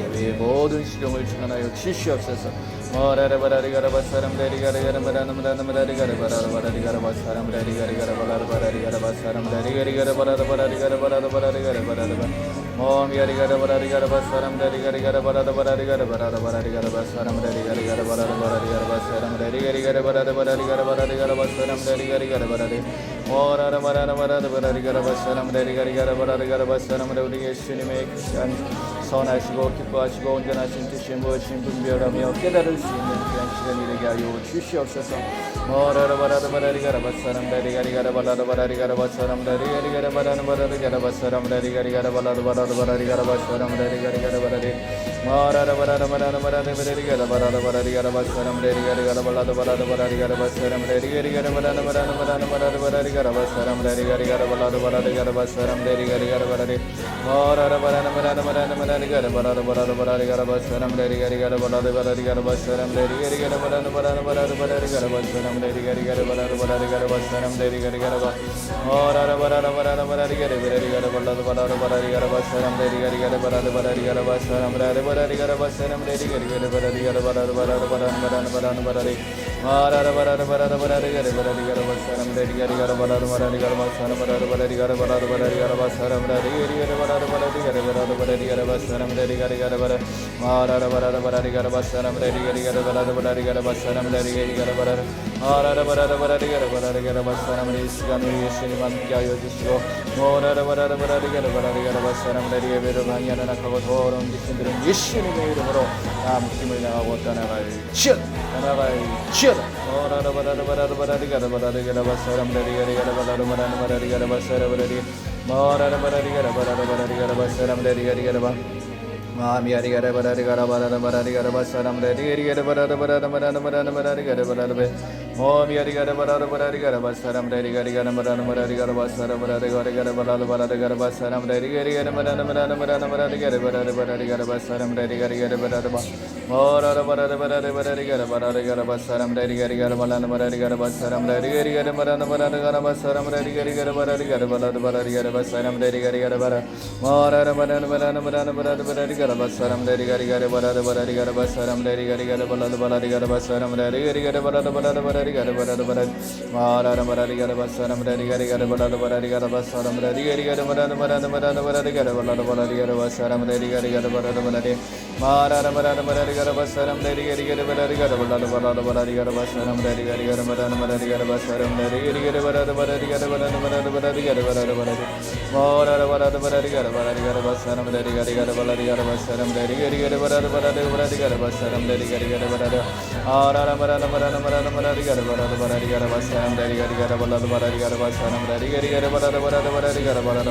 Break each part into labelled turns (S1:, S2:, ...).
S1: 예배의 모든 시종을 전하여 주시옵소서. 우리 예수님의 귀한 선하시고 기뻐하시고 온전하신 뜻이 무엇인 분별하며 깨달을 수 있는 귀한 시간이 되게 하여 주시옵소서. 이 시간을 예수님 함께하여 주시고 예배를 방해하는 악하고 더러운 귀신들은 예수님의 이름으로 다 묶임을 당하고 떠나갈지어다.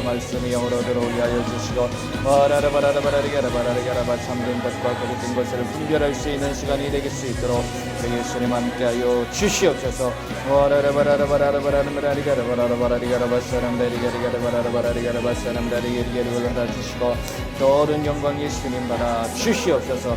S1: 말씀이 영으로 들어오게 하여 주시고 참된 것과 거짓된 것을 분별할 수 있는 시간이 되길 수 있도록 우리 예수님 함께하여 주시옵소서. 주시고 모든 영광 예수님 받아 주시옵소서.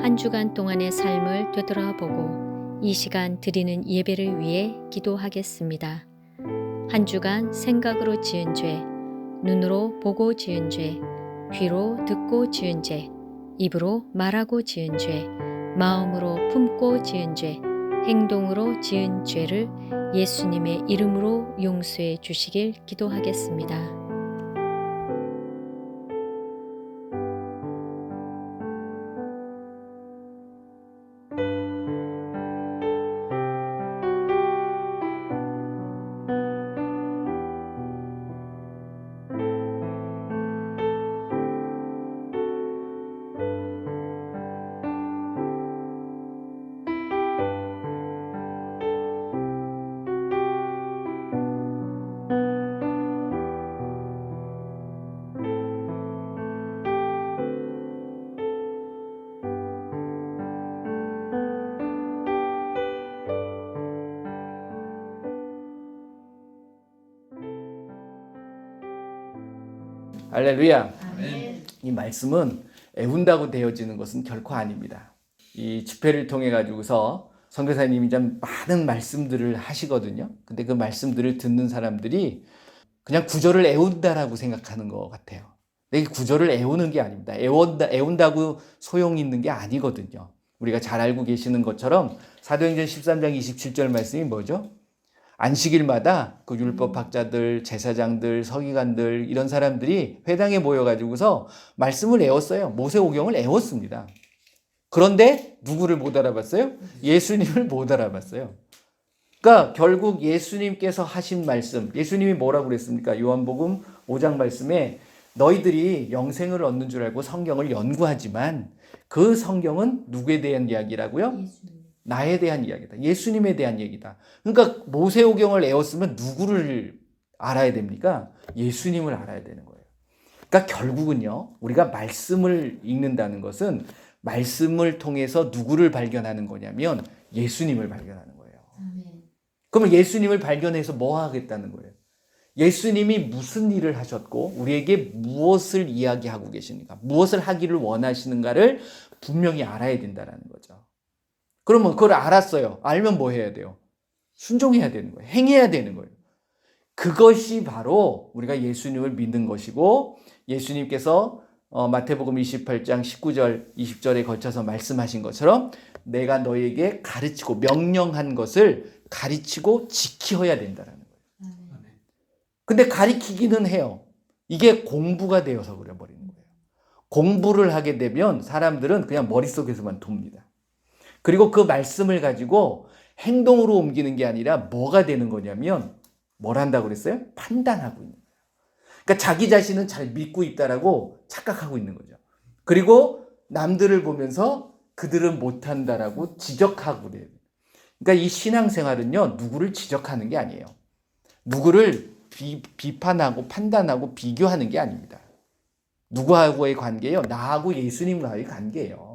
S2: 한 주간 동안의 삶을 되돌아보고 이 시간 드리는 예배를 위해 기도하겠습니다. 한 주간 생각으로 지은 죄, 눈으로 보고 지은 죄, 귀로 듣고 지은 죄, 입으로 말하고 지은 죄, 마음으로 품고 지은 죄, 행동으로 지은 죄를 예수님의 이름으로 용서해 주시길 기도하겠습니다.
S1: 할렐루야. 이 말씀은 애운다고 되어지는 것은 결코 아닙니다. 이 집회를 통해 가지고서 선교사님이 좀 많은 말씀들을 하시거든요. 근데 그 말씀들을 듣는 사람들이 그냥 구절을 애운다라고 생각하는 것 같아요. 근데 이 구절을 애우는 게 아닙니다. 애운다고 소용이 있는 게 아니거든요. 우리가 잘 알고 계시는 것처럼 사도행전 13장 27절 말씀이 뭐죠? 안식일마다 그 율법학자들, 제사장들, 서기관들 이런 사람들이 회당에 모여가지고서 말씀을 애웠어요. 모세오경을 애웠습니다. 그런데 누구를 못 알아봤어요? 예수님을 못 알아봤어요. 그러니까 결국 예수님께서 하신 말씀, 예수님이 뭐라고 그랬습니까? 요한복음 5장 말씀에 너희들이 영생을 얻는 줄 알고 성경을 연구하지만 그 성경은 누구에 대한 이야기라고요? 나에 대한 이야기다. 예수님에 대한 얘기다. 그러니까 모세오경을 애웠으면 누구를 알아야 됩니까? 예수님을 알아야 되는 거예요. 그러니까 결국은요, 우리가 말씀을 읽는다는 것은 말씀을 통해서 누구를 발견하는 거냐면 예수님을 발견하는 거예요. 그러면 예수님을 발견해서 뭐 하겠다는 거예요? 예수님이 무슨 일을 하셨고 우리에게 무엇을 이야기하고 계십니까? 무엇을 하기를 원하시는가를 분명히 알아야 된다는 거죠. 그러면 그걸 알았어요. 알면 뭐 해야 돼요? 순종해야 되는 거예요. 행해야 되는 거예요. 그것이 바로 우리가 예수님을 믿는 것이고 예수님께서 마태복음 28장 19절 20절에 걸쳐서 말씀하신 것처럼 내가 너에게 가르치고 명령한 것을 가르치고 지켜야 된다는 거예요. 근데 가르치기는 해요. 이게 공부가 되어서 그래버리는 거예요. 공부를 하게 되면 사람들은 그냥 머릿속에서만 돕니다. 그리고 그 말씀을 가지고 행동으로 옮기는 게 아니라 뭐가 되는 거냐면 뭘 한다고 그랬어요? 판단하고 있는 거예요. 그러니까 자기 자신은 잘 믿고 있다라고 착각하고 있는 거죠. 그리고 남들을 보면서 그들은 못한다라고 지적하고 그래요. 그러니까 이 신앙생활은요, 누구를 지적하는 게 아니에요. 누구를 비판하고 판단하고 비교하는 게 아닙니다. 누구하고의 관계예요? 나하고 예수님과의 관계예요.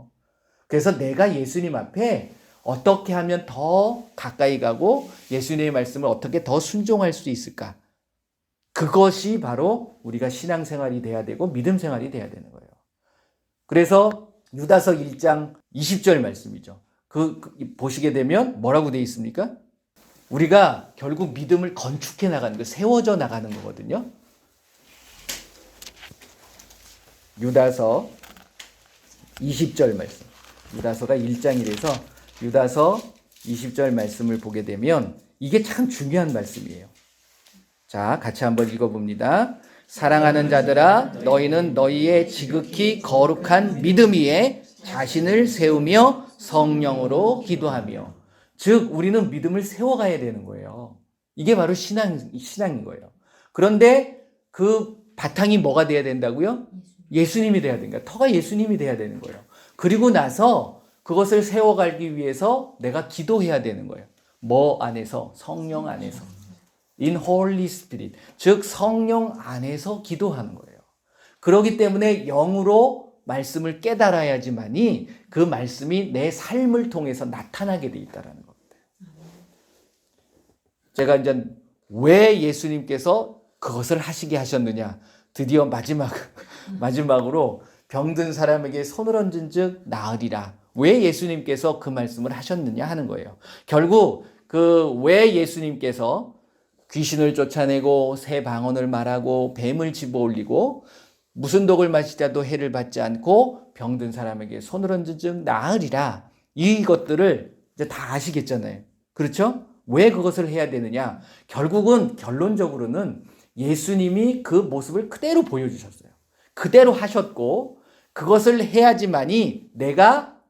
S1: 그래서 내가 예수님 앞에 어떻게 하면 더 가까이 가고 예수님의 말씀을 어떻게 더 순종할 수 있을까? 그것이 바로 우리가 신앙생활이 돼야 되고 믿음생활이 돼야 되는 거예요. 그래서 유다서 1장 20절 말씀이죠. 보시게 되면 뭐라고 되어 있습니까? 우리가 결국 믿음을 건축해 나가는 거, 세워져 나가는 거거든요. 유다서 20절 말씀. 유다서가 1장이라서 유다서 20절 말씀을 보게 되면 이게 참 중요한 말씀이에요. 자, 같이 한번 읽어봅니다. 사랑하는 자들아, 너희는 너희의 지극히 거룩한 믿음 위에 자신을 세우며 성령으로 기도하며. 즉, 우리는 믿음을 세워가야 되는 거예요. 이게 바로 신앙인 거예요. 그런데 그 바탕이 뭐가 돼야 된다고요? 예수님이 돼야 되는 거예요. 터가 예수님이 돼야 되는 거예요. 그리고 나서 그것을 세워가기 위해서 내가 기도해야 되는 거예요. 뭐 안에서? 성령 안에서. In Holy Spirit. 즉 성령 안에서 기도하는 거예요. 그렇기 때문에 영으로 말씀을 깨달아야지만이 그 말씀이 내 삶을 통해서 나타나게 돼 있다는 겁니다. 제가 이제 왜 예수님께서 그것을 하시게 하셨느냐? 드디어 마지막으로 병든 사람에게 손을 얹은 즉 나으리라. 왜 예수님께서 그 말씀을 하셨느냐 하는 거예요. 결국 왜 예수님께서 귀신을 쫓아내고 새 방언을 말하고 뱀을 집어올리고 무슨 독을 마시자도 해를 받지 않고 병든 사람에게 손을 얹은 즉 나으리라. 이것들을 이제 다 아시겠잖아요. 그렇죠? 왜 그것을 해야 되느냐? 결국은 결론적으로는 예수님이 그 모습을 그대로 보여주셨어요. 그대로 하셨고 그것을 해야지만이 내가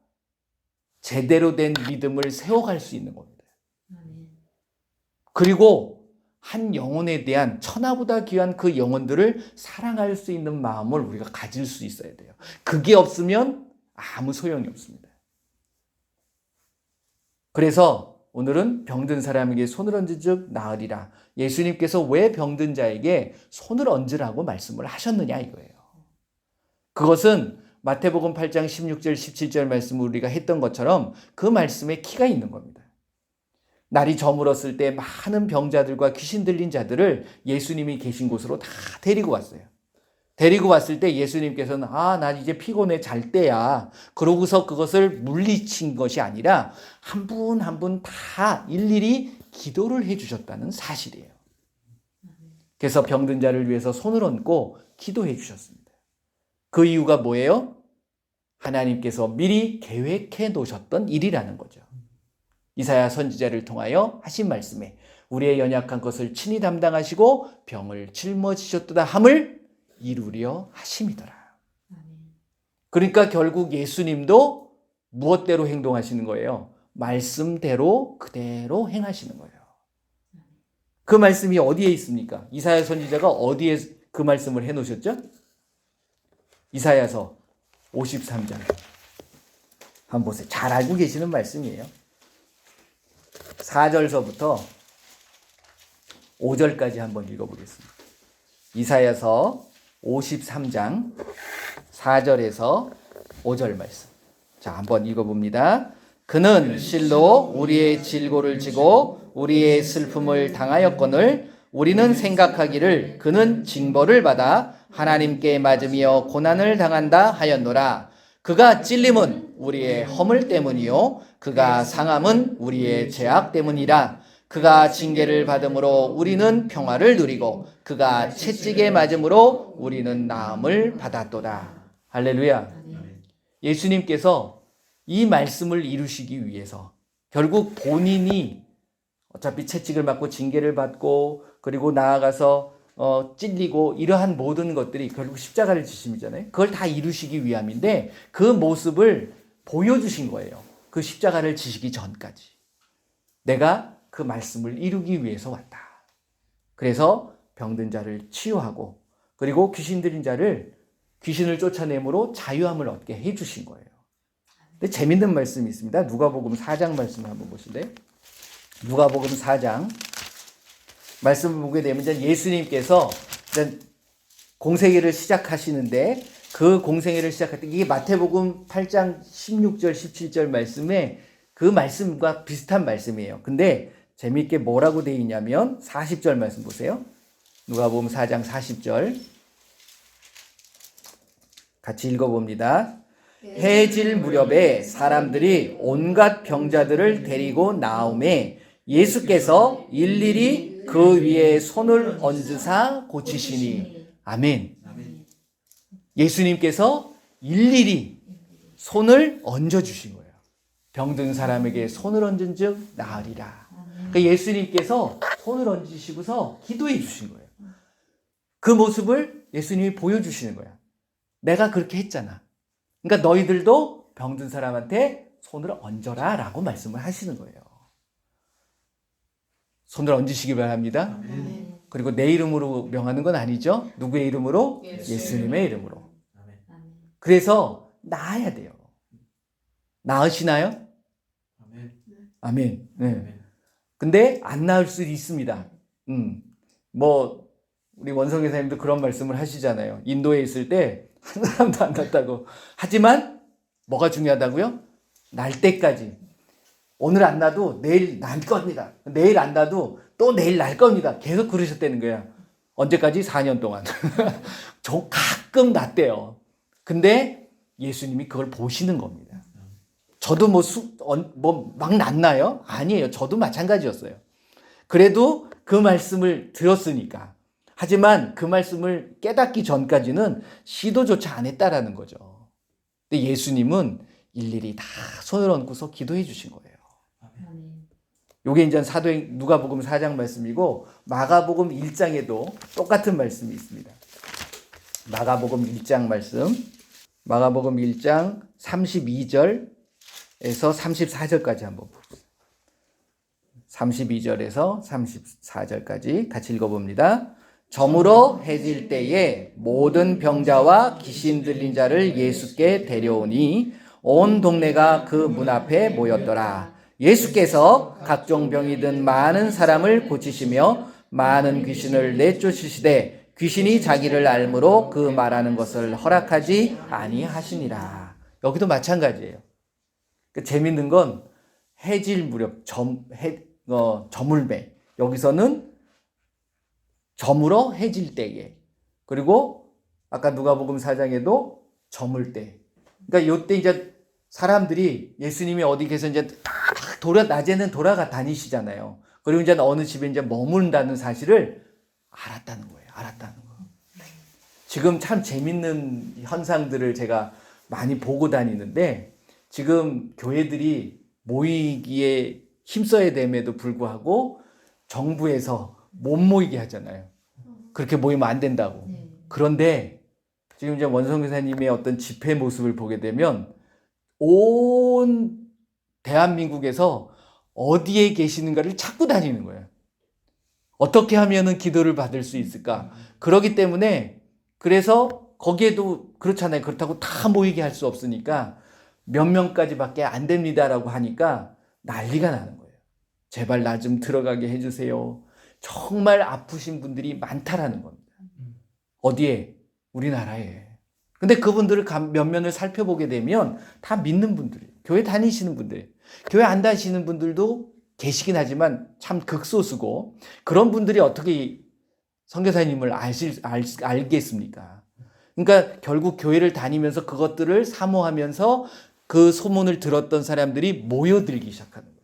S1: 제대로 된 믿음을 세워갈 수 있는 겁니다. 그리고 한 영혼에 대한 천하보다 귀한 그 영혼들을 사랑할 수 있는 마음을 우리가 가질 수 있어야 돼요. 그게 없으면 아무 소용이 없습니다. 그래서 오늘은 병든 사람에게 손을 얹은 즉 나으리라. 예수님께서 왜 병든 자에게 손을 얹으라고 말씀을 하셨느냐 이거예요. 그것은 마태복음 8장 16절 17절 말씀을 우리가 했던 것처럼 그 말씀에 키가 있는 겁니다. 날이 저물었을 때 많은 병자들과 귀신 들린 자들을 예수님이 계신 곳으로 다 데리고 왔어요. 데리고 왔을 때 예수님께서는 나 이제 피곤해 잘 때야. 그러고서 그것을 물리친 것이 아니라 한 분 한 분 다 일일이 기도를 해주셨다는 사실이에요. 그래서 병든 자를 위해서 손을 얹고 기도해 주셨습니다. 그 이유가 뭐예요? 하나님께서 미리 계획해 놓으셨던 일이라는 거죠. 이사야 선지자를 통하여 하신 말씀에 우리의 연약한 것을 친히 담당하시고 병을 짊어지셨도다 함을 이루려 하심이더라. 그러니까 결국 예수님도 무엇대로 행동하시는 거예요? 말씀대로 그대로 행하시는 거예요. 그 말씀이 어디에 있습니까? 이사야 선지자가 어디에 그 말씀을 해놓으셨죠? 이사야서 53장 한번 보세요. 잘 알고 계시는 말씀이에요. 4절서부터 5절까지 한번 읽어보겠습니다. 이사야서 53장 4절에서 5절 말씀. 자, 한번 읽어봅니다. 그는 실로 우리의 질고를 지고 우리의 슬픔을 당하였거늘 우리는 생각하기를 그는 징벌을 받아 하나님께 맞으며 고난을 당한다 하였노라. 그가 찔림은 우리의 허물 때문이요 그가 상함은 우리의 죄악 때문이라. 그가 징계를 받음으로 우리는 평화를 누리고 그가 채찍에 맞음으로 우리는 나음을 받았도다. 할렐루야. 예수님께서 이 말씀을 이루시기 위해서 결국 본인이 어차피 채찍을 맞고 징계를 받고 그리고 나아가서 찔리고 이러한 모든 것들이 결국 십자가를 지심이잖아요. 그걸 다 이루시기 위함인데 그 모습을 보여주신 거예요. 그 십자가를 지시기 전까지. 내가 그 말씀을 이루기 위해서 왔다. 그래서 병든 자를 치유하고 그리고 귀신 들린 자를 귀신을 쫓아내므로 자유함을 얻게 해주신 거예요. 근데 재밌는 말씀이 있습니다. 누가복음 4장 말씀을 한번 보실래요? 누가복음 4장 말씀을 보게 되면 예수님께서 공생애를 시작하시는데 그 공생애를 시작할 때 이게 마태복음 8장 16절 17절 말씀에 그 말씀과 비슷한 말씀이에요. 근데 재미있게 뭐라고 되어 있냐면 40절 말씀 보세요. 누가복음 4장 40절 같이 읽어봅니다. 해질 무렵에 사람들이 온갖 병자들을 데리고 나오매 예수께서 일일이 그 위에 손을 얹으사 고치시니. 아멘. 예수님께서 일일이 손을 얹어주신 거예요. 병든 사람에게 손을 얹은 즉 나으리라. 그러니까 예수님께서 손을 얹으시고서 기도해 주신 거예요. 그 모습을 예수님이 보여주시는 거야. 내가 그렇게 했잖아. 그러니까 너희들도 병든 사람한테 손을 얹어라 라고 말씀을 하시는 거예요. 손을 얹으시기 바랍니다.
S3: 아멘.
S1: 그리고 내 이름으로 명하는 건 아니죠. 누구의 이름으로? 예수님의 이름으로. 그래서 나아야 돼요. 나으시나요? 아멘. 네. 근데 안 나을 수도 있습니다. 우리 원성 교사님도 그런 말씀을 하시잖아요. 인도에 있을 때 한 사람도 안 났다고. 하지만 뭐가 중요하다고요? 날 때까지. 오늘 안 나도 내일 날 겁니다. 내일 안 나도 또 내일 날 겁니다. 계속 그러셨다는 거야. 언제까지? 4년 동안. 저 가끔 났대요. 근데 예수님이 그걸 보시는 겁니다. 저도 막 났나요? 아니에요. 저도 마찬가지였어요. 그래도 그 말씀을 들었으니까. 하지만 그 말씀을 깨닫기 전까지는 시도조차 안 했다라는 거죠. 근데 예수님은 일일이 다 손을 얹고서 기도해 주신 거예요. 요게 이제 사도행 누가복음 4장 말씀이고 마가복음 1장에도 똑같은 말씀이 있습니다. 마가복음 1장 말씀. 마가복음 1장 32절에서 34절까지 한번 봅시다. 32절에서 34절까지 같이 읽어봅니다. 저물어 해질 때에 모든 병자와 귀신 들린 자를 예수께 데려오니 온 동네가 그 문 앞에 모였더라. 예수께서 각종 병이 든 많은 사람을 고치시며 많은 귀신을 내쫓으시되 귀신이 자기를 알므로 그 말하는 것을 허락하지 아니하시니라. 여기도 마찬가지예요. 재밌는 건 해질 무렵 저물매. 여기서는 저물어 해질 때에. 그리고 아까 누가복음 4장에도 저물 때. 그러니까 요때 이제 사람들이 예수님이 어디 계서 이제 낮에는 돌아가 다니시잖아요. 그리고 이제 어느 집에 이제 머문다는 사실을 알았다는 거예요. 지금 참 재밌는 현상들을 제가 많이 보고 다니는데 지금 교회들이 모이기에 힘써야 됨에도 불구하고 정부에서 못 모이게 하잖아요. 그렇게 모이면 안 된다고. 그런데 지금 이제 원성 교사님의 어떤 집회 모습을 보게 되면 온 대한민국에서 어디에 계시는가를 찾고 다니는 거예요. 어떻게 하면은 기도를 받을 수 있을까? 그렇기 때문에 그래서 거기에도 그렇잖아요. 그렇다고 다 모이게 할 수 없으니까 몇 명까지밖에 안 됩니다라고 하니까 난리가 나는 거예요. 제발 나 좀 들어가게 해주세요. 정말 아프신 분들이 많다라는 겁니다. 어디에? 우리나라에. 근데 그분들을 면면을 살펴보게 되면 다 믿는 분들이에요. 교회 다니시는 분들. 교회 안 다니시는 분들도 계시긴 하지만 참 극소수고 그런 분들이 어떻게 선교사님을 알겠습니까? 그러니까 결국 교회를 다니면서 그것들을 사모하면서 그 소문을 들었던 사람들이 모여들기 시작하는 거예요.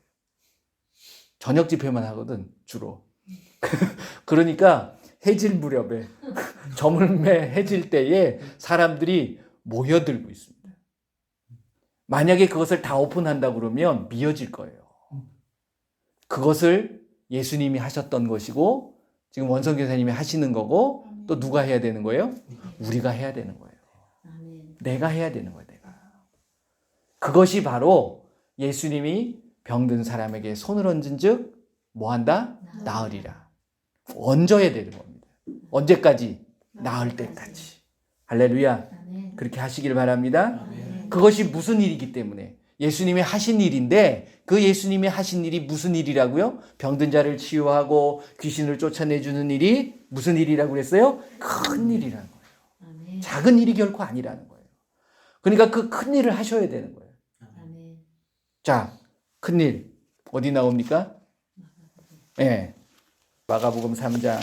S1: 저녁 집회만 하거든, 주로. 그러니까 해질 무렵에 저물매 해질 때에 사람들이 모여들고 있습니다. 만약에 그것을 다 오픈한다 그러면 미어질 거예요. 그것을 예수님이 하셨던 것이고 지금 원성 교사님이 하시는 거고 또 누가 해야 되는 거예요? 우리가 해야 되는 거예요. 내가 해야 되는 거예요. 내가. 그것이 바로 예수님이 병든 사람에게 손을 얹은 즉 뭐한다? 나으리라. 얹어야 되는 겁니다. 언제까지? 나을 때까지. 할렐루야. 그렇게 하시길 바랍니다. 그것이 무슨 일이기 때문에 예수님이 하신 일인데 그 예수님이 하신 일이 무슨 일이라고요? 병든 자를 치유하고 귀신을 쫓아내주는 일이 무슨 일이라고 그랬어요? 큰 일이라는 거예요. 작은 일이 결코 아니라는 거예요. 그러니까 그 큰 일을 하셔야 되는 거예요. 자, 큰 일 어디 나옵니까? 네. 마가복음 3장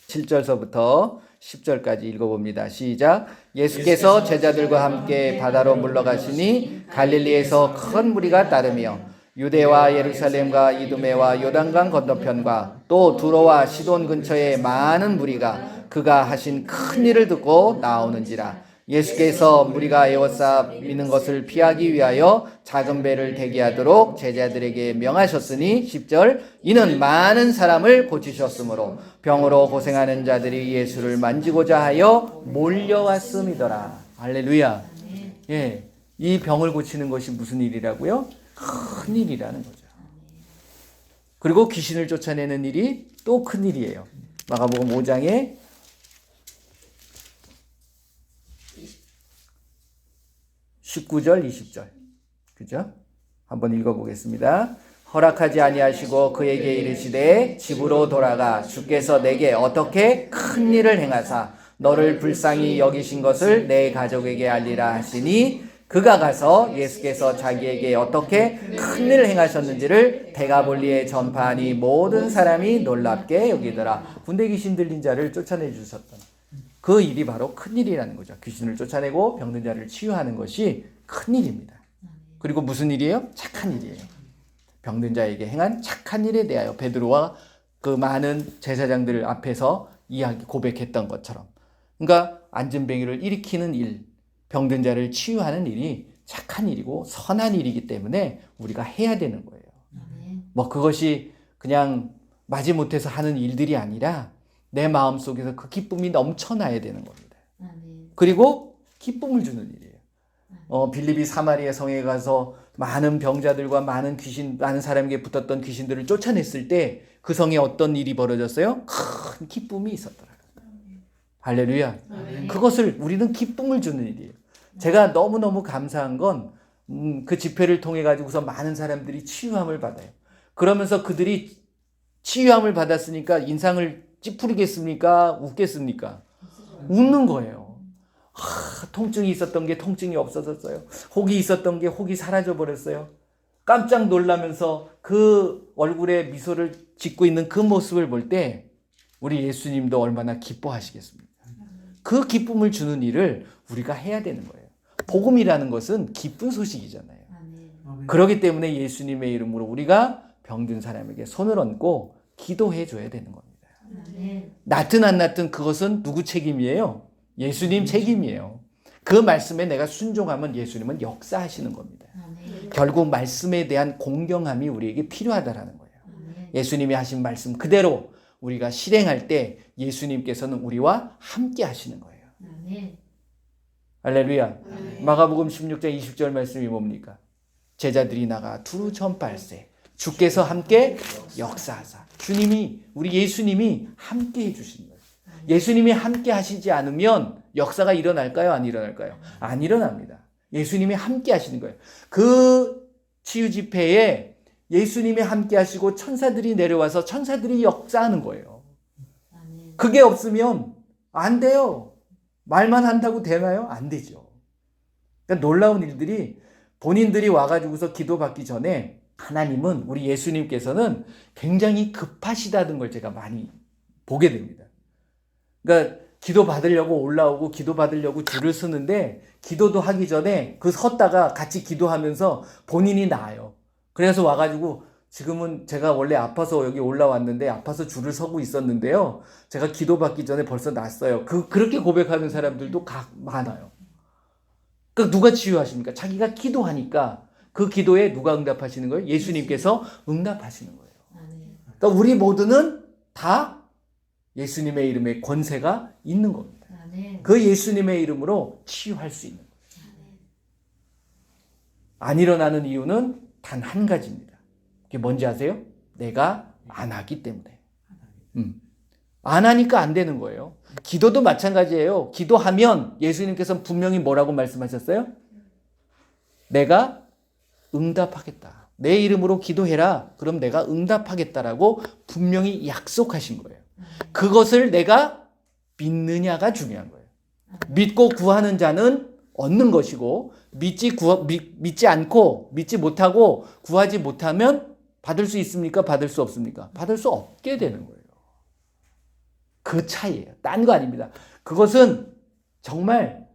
S1: 7절서부터 10절까지 읽어봅니다. 시작. 예수께서 제자들과 함께 바다로 물러가시니 갈릴리에서 큰 무리가 따르며 유대와 예루살렘과 이두메와 요단강 건너편과 또 두로와 시돈 근처에 많은 무리가 그가 하신 큰 일을 듣고 나오는지라. 예수께서 무리가 에워싸 미는 것을 피하기 위하여 작은 배를 대기하도록 제자들에게 명하셨으니 10절 이는 많은 사람을 고치셨으므로 병으로 고생하는 자들이 예수를 만지고자 하여 몰려왔음이더라. 할렐루야. 예, 이 병을 고치는 것이 무슨 일이라고요? 큰 일이라는 거죠. 그리고 귀신을 쫓아내는 일이 또 큰 일이에요. 마가복음 5장에 19절, 20절. 그죠? 한번 읽어보겠습니다. 허락하지 아니하시고 그에게 이르시되 집으로 돌아가 주께서 내게 어떻게 큰 일을 행하사 너를 불쌍히 여기신 것을 내 가족에게 알리라 하시니 그가 가서 예수께서 자기에게 어떻게 큰 일을 행하셨는지를 데가볼리에 전파하니 모든 사람이 놀랍게 여기더라. 군대 귀신 들린 자를 쫓아내 주셨던 그 일이 바로 큰 일이라는 거죠. 귀신을 쫓아내고 병든 자를 치유하는 것이 큰 일입니다. 그리고 무슨 일이에요? 착한 일이에요. 병든 자에게 행한 착한 일에 대하여 베드로와 그 많은 제사장들 앞에서 이야기 고백했던 것처럼. 그러니까 안진뱅이를 일으키는 일, 병든 자를 치유하는 일이 착한 일이고 선한 일이기 때문에 우리가 해야 되는 거예요. 뭐 그것이 그냥 마지못해서 하는 일들이 아니라 내 마음속에서 그 기쁨이 넘쳐나야 되는 겁니다. 그리고 기쁨을 주는 일이에요. 빌립이 사마리아 성에 가서 많은 병자들과 많은 사람에게 붙었던 귀신들을 쫓아냈을 때 그 성에 어떤 일이 벌어졌어요? 큰 기쁨이 있었더라고요. 할렐루야. 그것을 우리는 기쁨을 주는 일이에요. 제가 너무너무 감사한 건 그 집회를 통해 가지고서 많은 사람들이 치유함을 받아요. 그러면서 그들이 치유함을 받았으니까 인상을 찌푸리겠습니까? 웃겠습니까? 웃는 거예요. 통증이 있었던 게 통증이 없어졌어요. 혹이 있었던 게 혹이 사라져 버렸어요. 깜짝 놀라면서 그 얼굴에 미소를 짓고 있는 그 모습을 볼 때 우리 예수님도 얼마나 기뻐하시겠습니까? 그 기쁨을 주는 일을 우리가 해야 되는 거예요. 복음이라는 것은 기쁜 소식이잖아요. 그렇기 때문에 예수님의 이름으로 우리가 병든 사람에게 손을 얹고 기도해 줘야 되는 겁니다. 낫든 안 낫든 그것은 누구 책임이에요? 예수님 책임이에요. 그 말씀에 내가 순종하면 예수님은 역사하시는 겁니다. 결국 말씀에 대한 공경함이 우리에게 필요하다라는 거예요. 예수님이 하신 말씀 그대로 우리가 실행할 때 예수님께서는 우리와 함께 하시는 거예요. 할렐루야. 마가복음 16장 20절 말씀이 뭡니까? 제자들이 나가 두루 전파할세 주께서 함께 역사하사. 주님이, 우리 예수님이 함께 해주시는 거예요. 예수님이 함께 하시지 않으면 역사가 일어날까요? 안 일어날까요? 안 일어납니다. 예수님이 함께 하시는 거예요. 그 치유 집회에 예수님이 함께 하시고 천사들이 내려와서 천사들이 역사하는 거예요. 그게 없으면 안 돼요. 말만 한다고 되나요? 안 되죠. 그러니까 놀라운 일들이 본인들이 와가지고서 기도받기 전에 하나님은, 우리 예수님께서는 굉장히 급하시다는 걸 제가 많이 보게 됩니다. 그러니까 기도 받으려고 올라오고 기도 받으려고 줄을 서는데 기도도 하기 전에 그 섰다가 같이 기도하면서 본인이 나아요. 그래서 와가지고 지금은 제가 원래 아파서 여기 올라왔는데 아파서 줄을 서고 있었는데요. 제가 기도 받기 전에 벌써 났어요. 그렇게 고백하는 사람들도 많아요. 그러니까 누가 치유하십니까? 자기가 기도하니까 그 기도에 누가 응답하시는 거예요? 예수님께서 응답하시는 거예요. 그러니까 우리 모두는 다 예수님의 이름에 권세가 있는 겁니다. 그 예수님의 이름으로 치유할 수 있는 거예요. 안 일어나는 이유는 단 한 가지입니다. 그게 뭔지 아세요? 내가 안 하기 때문에. 안 하니까 안 되는 거예요. 기도도 마찬가지예요. 기도하면 예수님께서는 분명히 뭐라고 말씀하셨어요? 내가 응답하겠다. 내 이름으로 기도해라. 그럼 내가 응답하겠다라고 분명히 약속하신 거예요. 그것을 내가 믿느냐가 중요한 거예요. 믿고 구하는 자는 얻는 것이고 믿지 않고 믿지 못하고 구하지 못하면 받을 수 있습니까? 받을 수 없습니까? 받을 수 없게 되는 거예요. 그 차이예요. 딴 거 아닙니다. 그것은 정말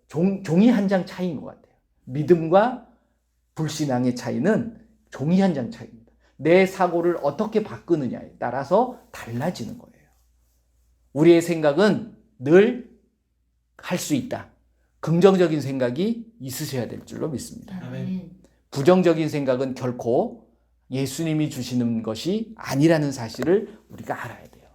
S1: 종이 한 장 차이인 것 같아요. 믿음과 불신앙의 차이는 종이 한 장 차이입니다. 내 사고를 어떻게 바꾸느냐에 따라서 달라지는 거예요. 우리의 생각은 늘 할 수 있다. 긍정적인 생각이 있으셔야 될 줄로 믿습니다. 부정적인 생각은 결코 예수님이 주시는 것이 아니라는 사실을 우리가 알아야 돼요.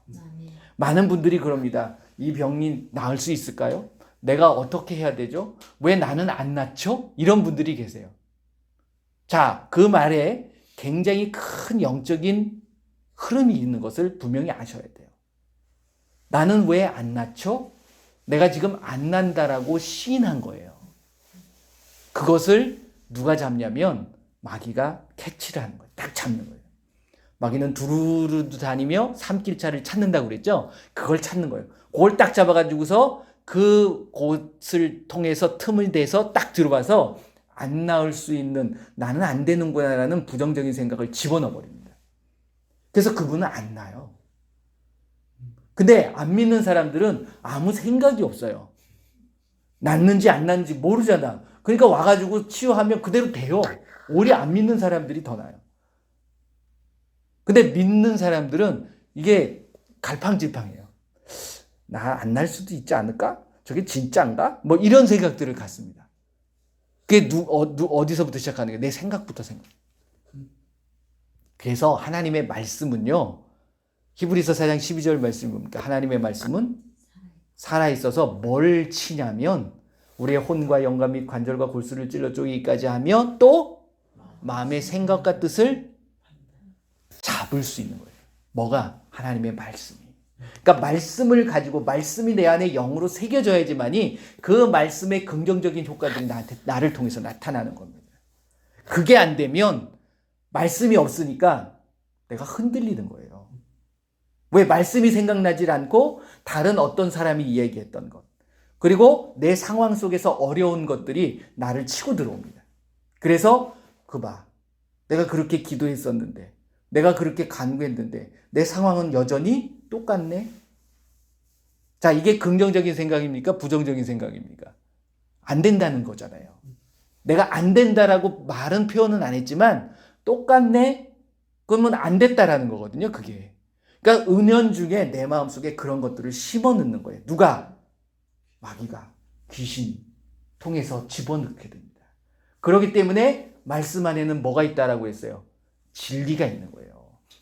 S1: 많은 분들이 그럽니다. 이 병이 나을 수 있을까요? 내가 어떻게 해야 되죠? 왜 나는 안 낫죠? 이런 분들이 계세요. 자, 그 말에 굉장히 큰 영적인 흐름이 있는 것을 분명히 아셔야 돼요. 나는 왜 안 낫죠? 내가 지금 안 난다라고 시인한 거예요. 그것을 누가 잡냐면 마귀가 캐치를 하는 거예요. 딱 잡는 거예요. 마귀는 두루루 다니며 산길차를 찾는다고 그랬죠? 그걸 찾는 거예요. 그걸 딱 잡아가지고서 그 곳을 통해서 틈을 대서 딱 들어와서 안 나올 수 있는, 나는 안 되는구나라는 부정적인 생각을 집어넣어 버립니다. 그래서 그분은 안 나요. 근데 안 믿는 사람들은 아무 생각이 없어요. 낫는지 안 낫는지 모르잖아. 그러니까 와가지고 치유하면 그대로 돼요. 오히려 안 믿는 사람들이 더 나아요. 근데 믿는 사람들은 이게 갈팡질팡해요. 나 안 날 수도 있지 않을까? 저게 진짜인가? 뭐 이런 생각들을 갖습니다. 그게 어디서부터 시작하는 거예요? 내 생각부터 생각. 그래서 하나님의 말씀은요. 히브리서 4장 12절 말씀이 뭡니까? 하나님의 말씀은 살아있어서 뭘 치냐면 우리의 혼과 영과 및 관절과 골수를 찔러 쪼개기까지 하며 또 마음의 생각과 뜻을 잡을 수 있는 거예요. 뭐가? 하나님의 말씀이. 그러니까 말씀을 가지고 말씀이 내 안에 영으로 새겨져야지만이 그 말씀의 긍정적인 효과들이 나를 통해서 나타나는 겁니다. 그게 안 되면 말씀이 없으니까 내가 흔들리는 거예요. 왜? 말씀이 생각나질 않고 다른 어떤 사람이 이야기했던 것. 그리고 내 상황 속에서 어려운 것들이 나를 치고 들어옵니다. 그래서 내가 그렇게 기도했었는데, 내가 그렇게 간구했는데 내 상황은 여전히 똑같네. 자, 이게 긍정적인 생각입니까? 부정적인 생각입니까? 안 된다는 거잖아요. 내가 안 된다라고 말은 표현은 안 했지만 똑같네? 그러면 안 됐다라는 거거든요, 그게. 그러니까 은연중에 내 마음속에 그런 것들을 심어 넣는 거예요. 누가? 마귀가, 귀신 통해서 집어넣게 됩니다. 그렇기 때문에 말씀 안에는 뭐가 있다라고 했어요? 진리가 있는 거예요.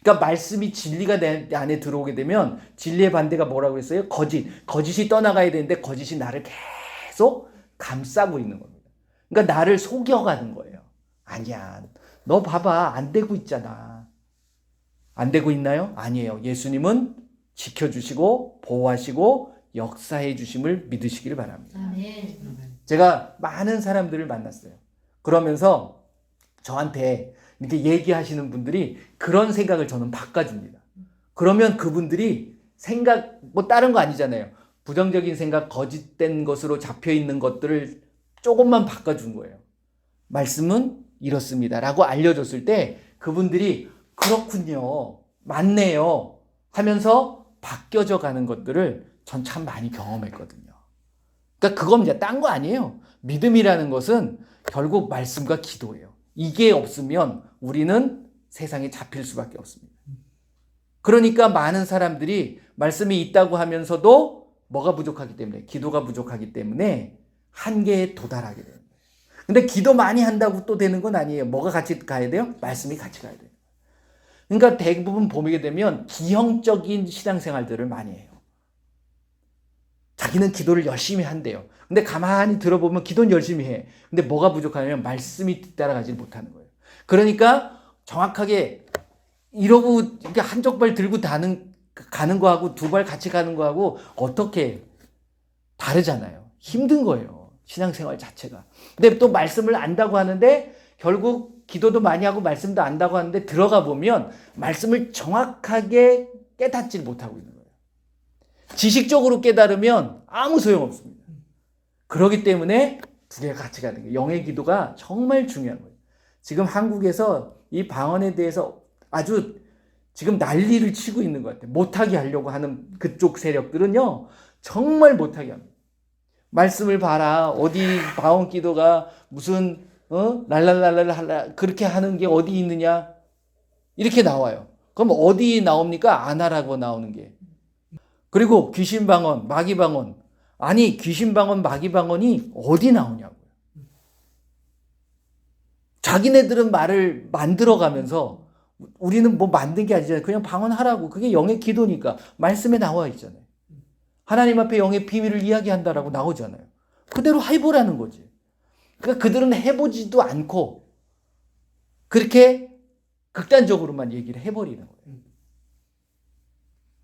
S1: 그러니까 말씀이 진리가 내 안에 들어오게 되면 진리의 반대가 뭐라고 했어요? 거짓이 떠나가야 되는데 거짓이 나를 계속 감싸고 있는 겁니다. 그러니까 나를 속여가는 거예요. 아니야, 너 봐봐, 안 되고 있잖아. 안 되고 있나요? 아니에요. 예수님은 지켜주시고 보호하시고 역사해 주심을 믿으시기를 바랍니다. 제가 많은 사람들을 만났어요. 그러면서 저한테 이렇게 얘기하시는 분들이 그런 생각을 저는 바꿔줍니다. 그러면 그분들이 뭐 다른 거 아니잖아요. 부정적인 생각, 거짓된 것으로 잡혀 있는 것들을 조금만 바꿔준 거예요. 말씀은 이렇습니다 라고 알려줬을 때 그분들이 그렇군요, 맞네요 하면서 바뀌어져 가는 것들을 전 참 많이 경험했거든요. 그러니까 그겁니다. 딴 거 아니에요. 믿음이라는 것은 결국 말씀과 기도예요. 이게 없으면 우리는 세상에 잡힐 수밖에 없습니다. 그러니까 많은 사람들이 말씀이 있다고 하면서도 뭐가 부족하기 때문에, 기도가 부족하기 때문에 한계에 도달하게 돼요. 근데 기도 많이 한다고 또 되는 건 아니에요. 뭐가 같이 가야 돼요? 말씀이 같이 가야 돼요. 그러니까 대부분 보게 되면 기형적인 신앙생활들을 많이 해요. 자기는 기도를 열심히 한대요. 근데 가만히 들어보면 기도는 열심히 해. 근데 뭐가 부족하냐면 말씀이 뒤따라가지 못하는 거예요. 그러니까 정확하게 이러고 이렇게 한쪽 발 들고 가는 거하고 두 발 같이 가는 거하고 어떻게 다르잖아요. 힘든 거예요. 신앙생활 자체가. 근데 또 말씀을 안다고 하는데 결국 기도도 많이 하고 말씀도 안다고 하는데 들어가 보면 말씀을 정확하게 깨닫지 못하고 있는 거예요. 지식적으로 깨달으면 아무 소용없습니다. 그렇기 때문에 두 개가 같이 가는 거예요. 영의 기도가 정말 중요한 거예요. 지금 한국에서 이 방언에 대해서 아주 지금 난리를 치고 있는 것 같아요. 못하게 하려고 하는 그쪽 세력들은요, 정말 못하게 합니다. 말씀을 봐라. 어디 방언 기도가 무슨 랄랄랄랄 그렇게 하는 게 어디 있느냐? 이렇게 나와요. 그럼 어디 나옵니까? 안 하라고 나오는 게. 그리고 귀신 방언, 마귀 방언. 아니, 귀신 방언, 마귀 방언이 어디 나오냐고요. 자기네들은 말을 만들어가면서 우리는 뭐 만든 게 아니잖아요. 그냥 방언하라고. 그게 영의 기도니까 말씀에 나와 있잖아요. 하나님 앞에 영의 비밀을 이야기한다라고 나오잖아요. 그대로 해보라는 거지. 그러니까 그들은 해보지도 않고 그렇게 극단적으로만 얘기를 해버리는 거예요.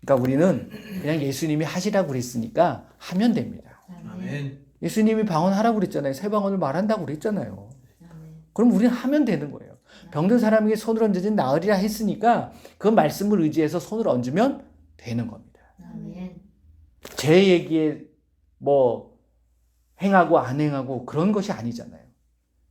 S1: 그러니까 우리는 그냥 예수님이 하시라고 그랬으니까 하면 됩니다.
S3: 아멘.
S1: 예수님이 방언하라고 그랬잖아요. 새 방언을 말한다고 그랬잖아요. 그럼 우리는 하면 되는 거예요. 병든 사람에게 손을 얹으면 나으리라 했으니까 그 말씀을 의지해서 손을 얹으면 되는 겁니다. 제 얘기에 뭐 행하고 안 행하고 그런 것이 아니잖아요.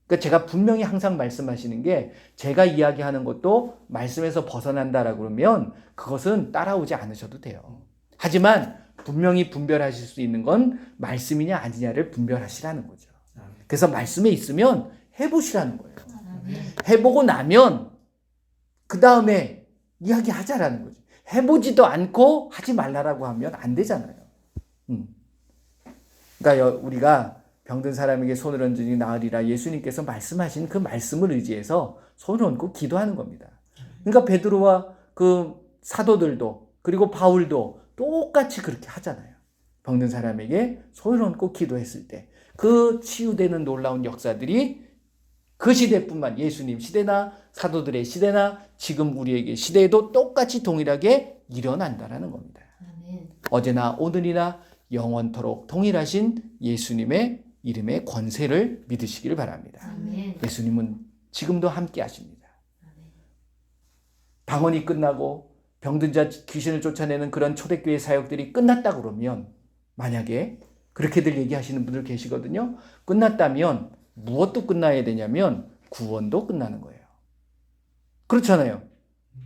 S1: 그러니까 제가 분명히 항상 말씀하시는 게 제가 이야기하는 것도 말씀에서 벗어난다라고 그러면 그것은 따라오지 않으셔도 돼요. 하지만 분명히 분별하실 수 있는 건 말씀이냐 아니냐를 분별하시라는 거죠. 그래서 말씀에 있으면 해보시라는 거예요. 해보고 나면 그 다음에 이야기하자라는 거죠. 해보지도 않고 하지 말라라고 하면 안 되잖아요. 그러니까 우리가 병든 사람에게 손을 얹으니 나으리라 예수님께서 말씀하신 그 말씀을 의지해서 손을 얹고 기도하는 겁니다. 그러니까 베드로와 그 사도들도 그리고 바울도 똑같이 그렇게 하잖아요. 병든 사람에게 손을 얹고 기도했을 때 그 치유되는 놀라운 역사들이 그 시대뿐만 예수님 시대나 사도들의 시대나 지금 우리에게 시대에도 똑같이 동일하게 일어난다라는 겁니다. 아멘. 어제나 오늘이나 영원토록 동일하신 예수님의 이름의 권세를 믿으시기를 바랍니다. 아멘. 예수님은 지금도 함께 하십니다. 아멘. 방언이 끝나고 병든 자 귀신을 쫓아내는 그런 초대교회 사역들이 끝났다 그러면 만약에 그렇게들 얘기하시는 분들 계시거든요. 끝났다면 무엇도 끝나야 되냐면 구원도 끝나는 거예요. 그렇잖아요.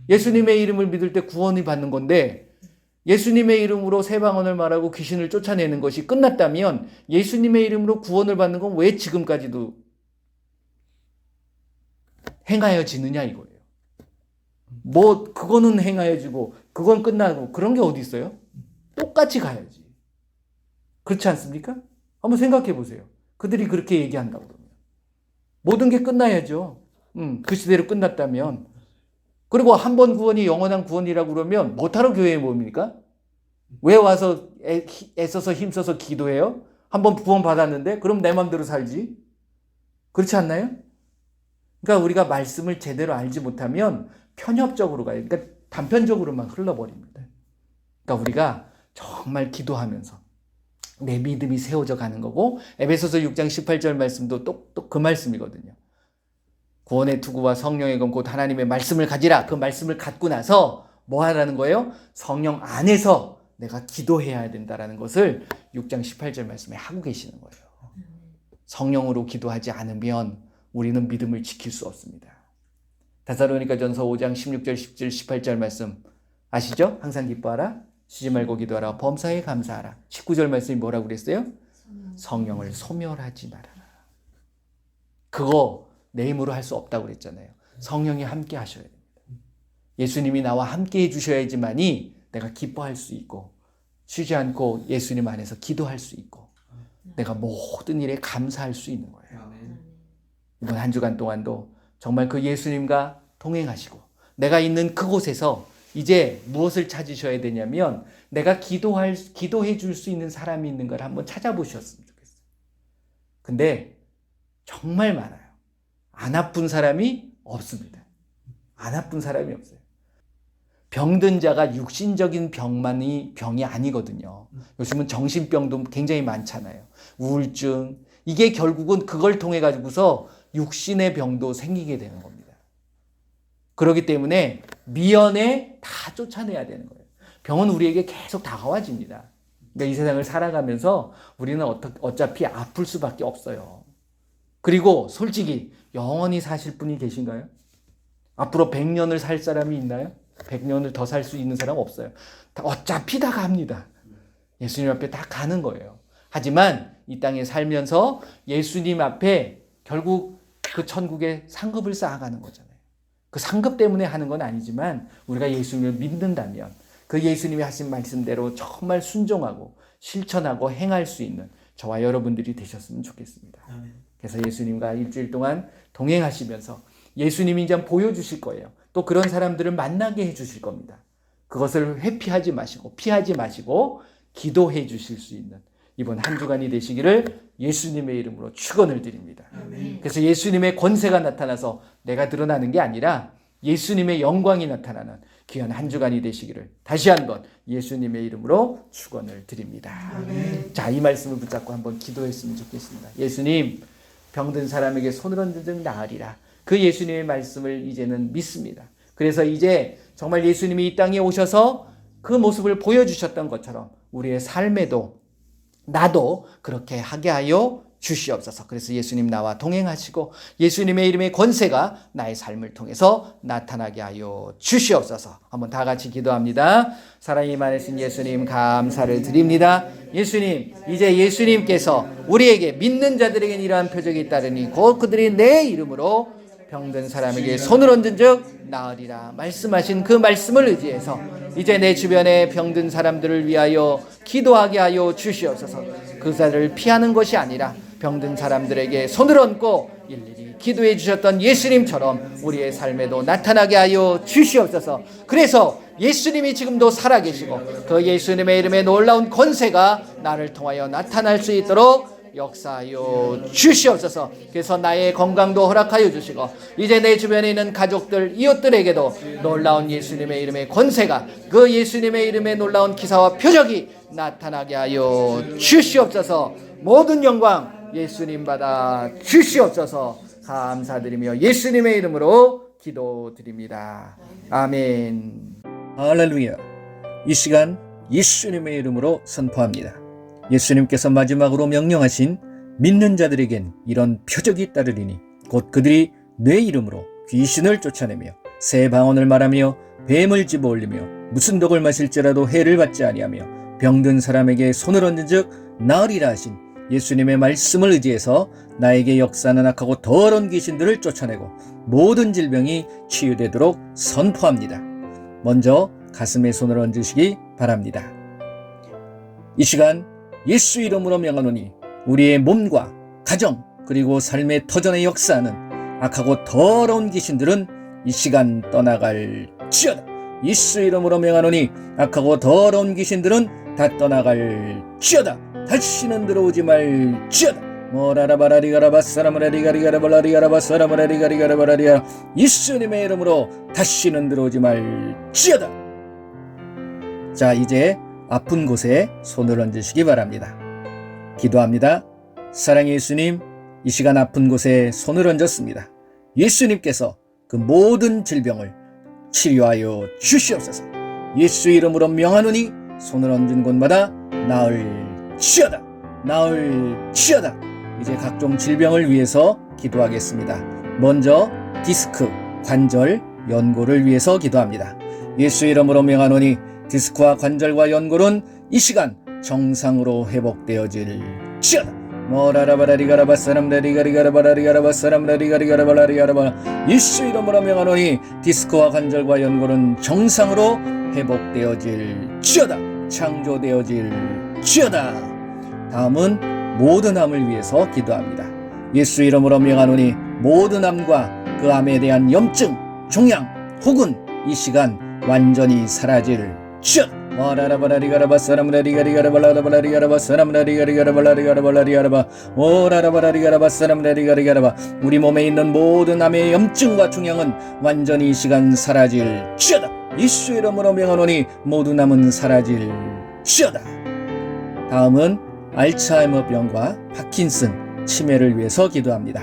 S1: 예수님의 이름을 믿을 때 구원이 받는 건데 예수님의 이름으로 새 방언을 말하고 귀신을 쫓아내는 것이 끝났다면 예수님의 이름으로 구원을 받는 건 왜 지금까지도 행하여지느냐 이거예요. 뭐 그거는 행하여지고 그건 끝나고 그런 게 어디 있어요? 똑같이 가야지. 그렇지 않습니까? 한번 생각해 보세요. 그들이 그렇게 얘기한다고 그러면 모든 게 끝나야죠. 그 시대로 끝났다면. 그리고 한 번 구원이 영원한 구원이라고 그러면 뭐하러 교회에 모입니까? 왜 와서 애써서 힘써서 기도해요? 한 번 구원 받았는데 그럼 내 마음대로 살지? 그렇지 않나요? 그러니까 우리가 말씀을 제대로 알지 못하면 편협적으로 가요. 그러니까 단편적으로만 흘러버립니다. 그러니까 우리가 정말 기도하면서 내 믿음이 세워져 가는 거고 에베소서 6장 18절 말씀도 또 그 말씀이거든요. 구원의 투구와 성령의 검 곧 하나님의 말씀을 가지라. 그 말씀을 갖고 나서 뭐 하라는 거예요? 성령 안에서 내가 기도해야 된다라는 것을 6장 18절 말씀에 하고 계시는 거예요. 성령으로 기도하지 않으면 우리는 믿음을 지킬 수 없습니다. 데살로니가전서 5장 16절 17 18절 말씀 아시죠? 항상 기뻐하라. 쉬지 말고 기도하라. 범사에 감사하라. 19절 말씀이 뭐라고 그랬어요? 성령을 소멸하지 말아라. 그거 내 힘으로 할 수 없다고 그랬잖아요. 성령이 함께 하셔야 됩니다. 예수님이 나와 함께 해주셔야지만이 내가 기뻐할 수 있고 쉬지 않고 예수님 안에서 기도할 수 있고 내가 모든 일에 감사할 수 있는 거예요. 이번 한 주간 동안도 정말 그 예수님과 동행하시고 내가 있는 그곳에서 이제 무엇을 찾으셔야 되냐면 내가 기도해 줄 수 있는 사람이 있는 걸 한번 찾아보셨으면 좋겠어요. 근데 정말 많아요. 안 아픈 사람이 없습니다. 안 아픈 사람이 없어요. 병든 자가 육신적인 병이 아니거든요. 요즘은 정신병도 굉장히 많잖아요. 우울증. 이게 결국은 그걸 통해 가지고서 육신의 병도 생기게 되는 겁니다. 그렇기 때문에 미연에 다 쫓아내야 되는 거예요. 병은 우리에게 계속 다가와집니다. 그러니까 이 세상을 살아가면서 우리는 어차피 아플 수밖에 없어요. 그리고 솔직히 영원히 사실 분이 계신가요? 앞으로 100년을 살 사람이 있나요? 100년을 더 살 수 있는 사람 없어요. 어차피 다 갑니다. 예수님 앞에 다 가는 거예요. 하지만 이 땅에 살면서 예수님 앞에 결국 그 천국의 상급을 쌓아가는 거잖아요. 그 상급 때문에 하는 건 아니지만 우리가 예수님을 믿는다면 그 예수님이 하신 말씀대로 정말 순종하고 실천하고 행할 수 있는 저와 여러분들이 되셨으면 좋겠습니다. 그래서 예수님과 일주일 동안 동행하시면서 예수님이 이제 보여주실 거예요. 또 그런 사람들을 만나게 해주실 겁니다. 그것을 회피하지 마시고 피하지 마시고 기도해 주실 수 있는 이번 한 주간이 되시기를 예수님의 이름으로 축원을 드립니다. 그래서 예수님의 권세가 나타나서 내가 드러나는 게 아니라 예수님의 영광이 나타나는 귀한 한 주간이 되시기를 다시 한번 예수님의 이름으로 축원을 드립니다. 자, 이 말씀을 붙잡고 한번 기도했으면 좋겠습니다. 예수님, 병든 사람에게 손을 얹은 즉 나으리라. 그 예수님의 말씀을 이제는 믿습니다. 그래서 이제 정말 예수님이 이 땅에 오셔서 그 모습을 보여주셨던 것처럼 우리의 삶에도 나도 그렇게 하게 하여 주시옵소서. 그래서 예수님 나와 동행하시고 예수님의 이름의 권세가 나의 삶을 통해서 나타나게 하여 주시옵소서. 한번 다 같이 기도합니다. 사랑이 많으신 예수님 감사를 드립니다. 예수님, 이제 예수님께서 우리에게 믿는 자들에게는 이러한 표적이 따르니 곧 그들이 내 이름으로 병든 사람에게 손을 얹은 즉 나으리라 말씀하신 그 말씀을 의지해서 이제 내 주변에 병든 사람들을 위하여 기도하게 하여 주시옵소서. 그사를 피하는 것이 아니라 병든 사람들에게 손을 얹고 일일이 기도해 주셨던 예수님처럼 우리의 삶에도 나타나게 하여 주시옵소서. 그래서 예수님이 지금도 살아계시고 그 예수님의 이름에 놀라운 권세가 나를 통하여 나타날 수 있도록 역사하여 주시옵소서. 그래서 나의 건강도 허락하여 주시고 이제 내 주변에 있는 가족들, 이웃들에게도 놀라운 예수님의 이름의 권세가, 그 예수님의 이름의 놀라운 기사와 표적이 나타나게 하여 주시옵소서. 모든 영광 예수님 받아 주시옵소서. 감사드리며 예수님의 이름으로 기도드립니다. 아멘. 할렐루야. 이 시간 예수님의 이름으로 선포합니다. 예수님께서 마지막으로 명령하신 믿는 자들에겐 이런 표적이 따르리니 곧 그들이 내 이름으로 귀신을 쫓아내며 새 방언을 말하며 뱀을 집어올리며 무슨 독을 마실지라도 해를 받지 아니하며 병든 사람에게 손을 얹은 즉 나으리라 하신 예수님의 말씀을 의지해서 나에게 역사하는 악하고 더러운 귀신들을 쫓아내고 모든 질병이 치유되도록 선포합니다. 먼저 가슴에 손을 얹으시기 바랍니다. 이 시간 예수 이름으로 명하노니 우리의 몸과 가정 그리고 삶의 터전에 역사하는 악하고 더러운 귀신들은 이 시간 떠나갈지어다. 예수 이름으로 명하노니 악하고 더러운 귀신들은 다 떠나갈지어다. 다시는 들어오지 말지어다. 모라라바라리가라바사라마라리가리가라발라리가라바사라마라리가리가라발라리가 예수님의 이름으로 다시는 들어오지 말지어다. 자, 이제 아픈 곳에 손을 얹으시기 바랍니다. 기도합니다. 사랑의 예수님, 이 시간 아픈 곳에 손을 얹었습니다. 예수님께서 그 모든 질병을 치료하여 주시옵소서. 예수 이름으로 명하노니 손을 얹은 곳마다 나을지어다. 나을지어다. 이제 각종 질병을 위해서 기도하겠습니다. 먼저 디스크, 관절, 연골을 위해서 기도합니다. 예수 이름으로 명하노니 디스크와 관절과 연골은 이 시간 정상으로 회복되어질지어다. 모라라바라리가라바사람라리가리가라바라리가라바사람라리가리가라발라리가라바 예수 이름으로 명하노니 디스크와 관절과 연골은 정상으로 회복되어질지어다. 창조되어질지어다. 다음은 모든 암을 위해서 기도합니다. 예수 이름으로 명하노니 모든 암과 그 암에 대한 염증, 종양 혹은 이 시간 완전히 사라질지어다. 우리 몸에 있는 모든 암의 염증과 종양은 완전히 이 시간 사라질지어다. 예수 이름으로 명하노니 모든 암은 사라질지어다. 다음은 알츠하이머병과 파킨슨, 치매를 위해서 기도합니다.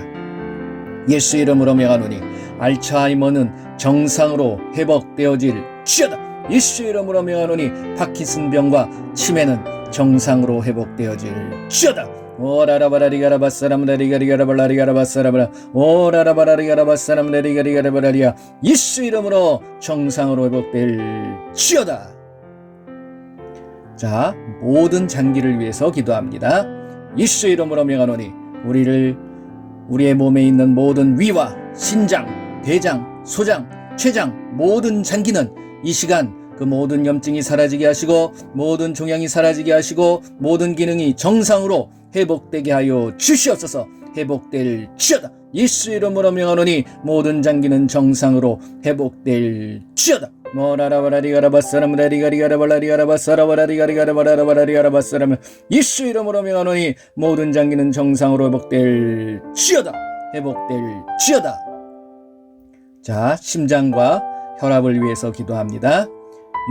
S1: 예수 이름으로 명하노니 알츠하이머는 정상으로 회복되어질지어다. 예수 이름으로 명하노니 파킨슨병과 치매는 정상으로 회복되어질지어다. 오라라바라리가라바사람라리가리가라발라리가라바사라바라 오라라바라리가라바사람라리가리가라발라리가 예수 이름으로 정상으로 회복될지어다. 자, 모든 장기를 위해서 기도합니다. 예수 이름으로 명하노니 우리의 몸에 있는 모든 위와 신장, 대장, 소장, 췌장, 모든 장기는 이 시간 그 모든 염증이 사라지게 하시고 모든 종양이 사라지게 하시고 모든 기능이 정상으로 회복되게 하여 주시옵소서. 회복될지어다. 예수 이름으로 명하노니 모든 장기는 정상으로 회복될지어다. 예수 이름으로 명하노니 모든 장기는 정상으로 회복될지어다. 회복될지어다. 자, 심장과 혈압을 위해서 기도합니다.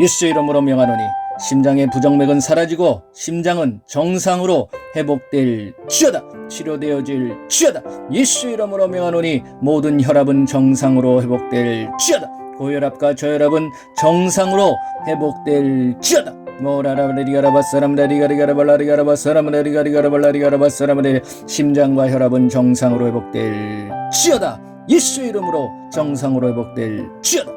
S1: 예수 이름으로 명하노니 심장의 부정맥은 사라지고 심장은 정상으로 회복될지어다. 치료되어질지어다. 예수 이름으로 명하노니 모든 혈압은 정상으로 회복될지어다. 고혈압과 저혈압은 정상으로 회복될지어다. 심장과 혈압은 정상으로 회복될지어다. 예수 이름으로 정상으로 회복될지어다.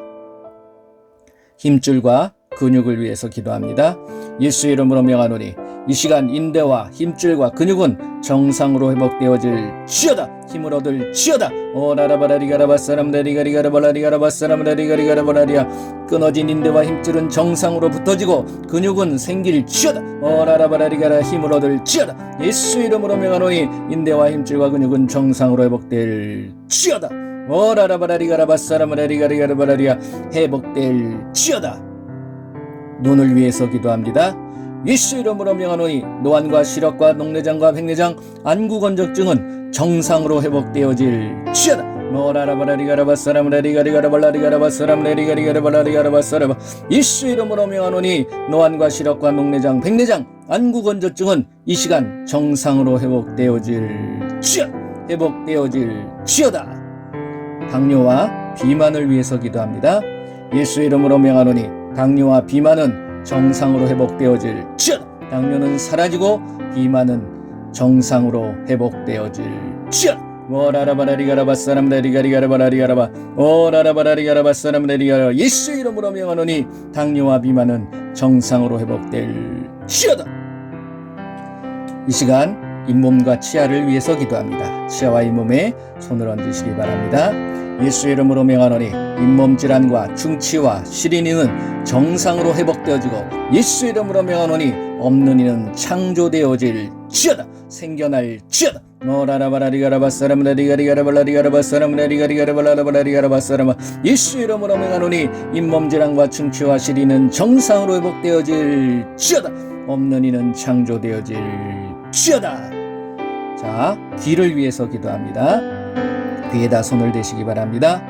S1: 힘줄과 근육을 위해서 기도합니다. 예수 이름으로 명하노니 이 시간 인대와 힘줄과 근육은 정상으로 회복되어질지어다. 힘을 얻을지어다. 오라라바라리가라바사람다리가리가라발라리가라바사람다리가리가라발라리아. 끊어진 인대와 힘줄은 정상으로 붙어지고 근육은 생길지어다. 오라라바라리가라. 힘을 얻을지어다. 예수 이름으로 명하노니 인대와 힘줄과 근육은 정상으로 회복될지어다. 오라라바라리가라바사람다리가리가라발라리아. 회복될지어다. 눈을 위해서 기도합니다. 예수 이름으로 명하노니 노안과 시력과 녹내장과 백내장, 안구건조증은 정상으로 회복되어질지어다. 노라라바라리가라바사람라리가리가라발라리가라바사람라리가리가라발라리가라바사람. 예수 이름으로 명하노니 노안과 시력과 녹내장, 백내장, 안구건조증은 이 시간 정상으로 회복되어질지어다. 회복되어질지어다. 당뇨와 비만을 위해서 기도합니다. 예수 이름으로 명하노니 당뇨와 비만은 정상으로 회복되어질지어다. 당뇨는 사라지고 비만은 정상으로 회복되어질지어다. 오라라바라리가라바사람다리가리가라발라리가라바. 오라라바라리가라바사람다리가라. 예수 이름으로 명하노니 당뇨와 비만은 정상으로 회복될지어다. 이 시간 잇몸과 치아를 위해서 기도합니다. 치아와 잇몸에 손을 얹으시기 바랍니다. 예수 이름으로 명하노니 잇몸 질환과 충치와 시린이는 정상으로 회복되어지고 예수 이름으로 명하노니 없는 이는 창조되어질지어다. 생겨날지어다. 노라라바라리가라바사람라리가리가라발라리가라바사람라리가리가라발라리가라바사람. 예수 이름으로 명하노니 잇몸 질환과 충치와 시린은 정상으로 회복되어질지어다. 없는 이는 창조되어질지어다. 자, 귀를 위해서 기도합니다. 귀에다 손을 대시기 바랍니다.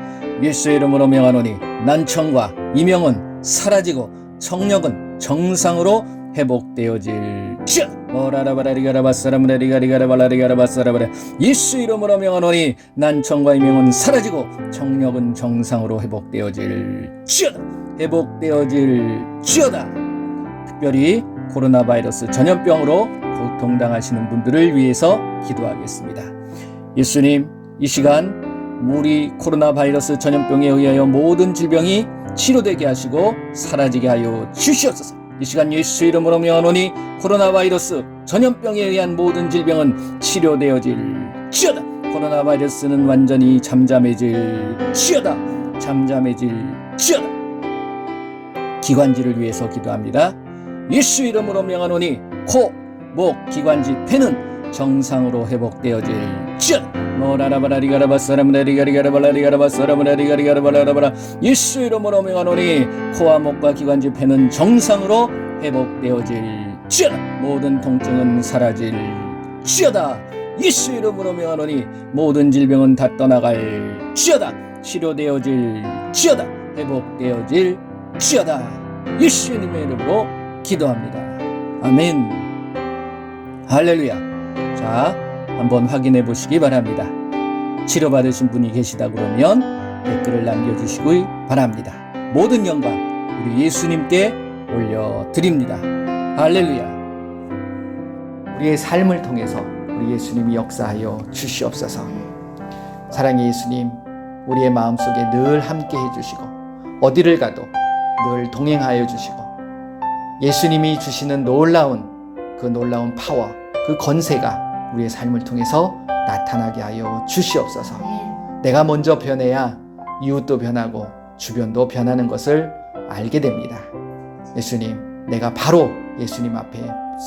S1: 예수 이름으로 명하노니 난청과 이명은 사라지고 청력은 정상으로 회복되어질지어다. 오라라바라리가라바사람라리가리가라발라리가라바사람라. 예수 이름으로 명하노니 난청과 이명은 사라지고 청력은 정상으로 회복되어질지어다. 회복되어질지어다. 특별히 코로나 바이러스 전염병으로 고통당하시는 분들을 위해서 기도하겠습니다. 예수님, 이 시간 우리 코로나 바이러스 전염병에 의하여 모든 질병이 치료되게 하시고 사라지게 하여 주시옵소서. 이 시간 예수 이름으로 명하노니 코로나 바이러스 전염병에 의한 모든 질병은 치료되어질지어다. 코로나 바이러스는 완전히 잠잠해질지어다. 잠잠해질지어다. 기관지를 위해서 기도합니다. 예수 이름으로 명하노니 코, 목, 기관지, 폐는 정상으로 회복되어질지어다. 노라라바라리가라바사람라리가리가라발라리가라바사람라리가리가라발라라바라. 예수 이름으로 명하노니 코와 목과 기관지, 폐는 정상으로 회복되어질지어다. 모든 통증은 사라질지어다. 예수 이름으로 명하노니 모든 질병은 다 떠나갈지어다. 치료되어질지어다. 회복되어질지어다. 예수님의 이름으로 기도합니다. 아멘. 할렐루야. 자, 한번 확인해 보시기 바랍니다. 치료받으신 분이 계시다 그러면 댓글을 남겨주시기 바랍니다. 모든 영광 우리 예수님께 올려드립니다. 할렐루야. 우리의 삶을 통해서 우리 예수님이 역사하여 주시옵소서. 사랑의 예수님, 우리의 마음속에 늘 함께 해주시고 어디를 가도 늘 동행하여 주시고 예수님이 주시는 놀라운 파워, 그 권세가 우리의 삶을 통해서 나타나게 하여 주시옵소서. 내가 먼저 변해야 이웃도 변하고 주변도 변하는 것을 알게 됩니다. 예수님, 내가 바로 예수님 앞에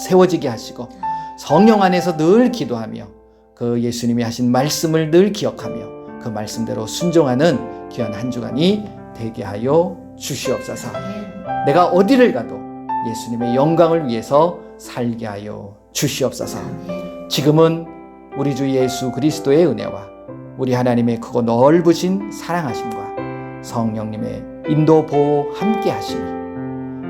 S1: 세워지게 하시고 성령 안에서 늘 기도하며 그 예수님이 하신 말씀을 늘 기억하며 그 말씀대로 순종하는 귀한 한 주간이 되게 하여 주시옵소서. 내가 어디를 가도 예수님의 영광을 위해서 살게 하여 주시옵소서. 지금은 우리 주 예수 그리스도의 은혜와 우리 하나님의 크고 넓으신 사랑하심과 성령님의 인도 보호 함께 하시니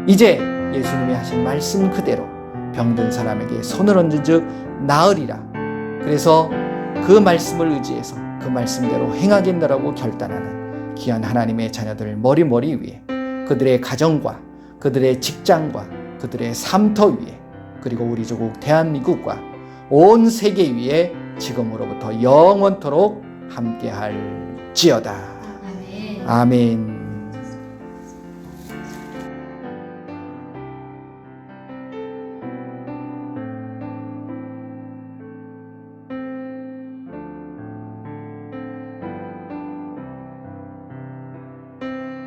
S1: 이제 예수님이 하신 말씀 그대로 병든 사람에게 손을 얹은 즉 나으리라. 그래서 그 말씀을 의지해서 그 말씀대로 행하겠노라고 결단하는 귀한 하나님의 자녀들 머리 위에, 그들의 가정과 그들의 직장과 그들의 삶터 위에, 그리고 우리 조국 대한민국과 온 세계 위에 지금으로부터 영원토록 함께할지어다. 아멘.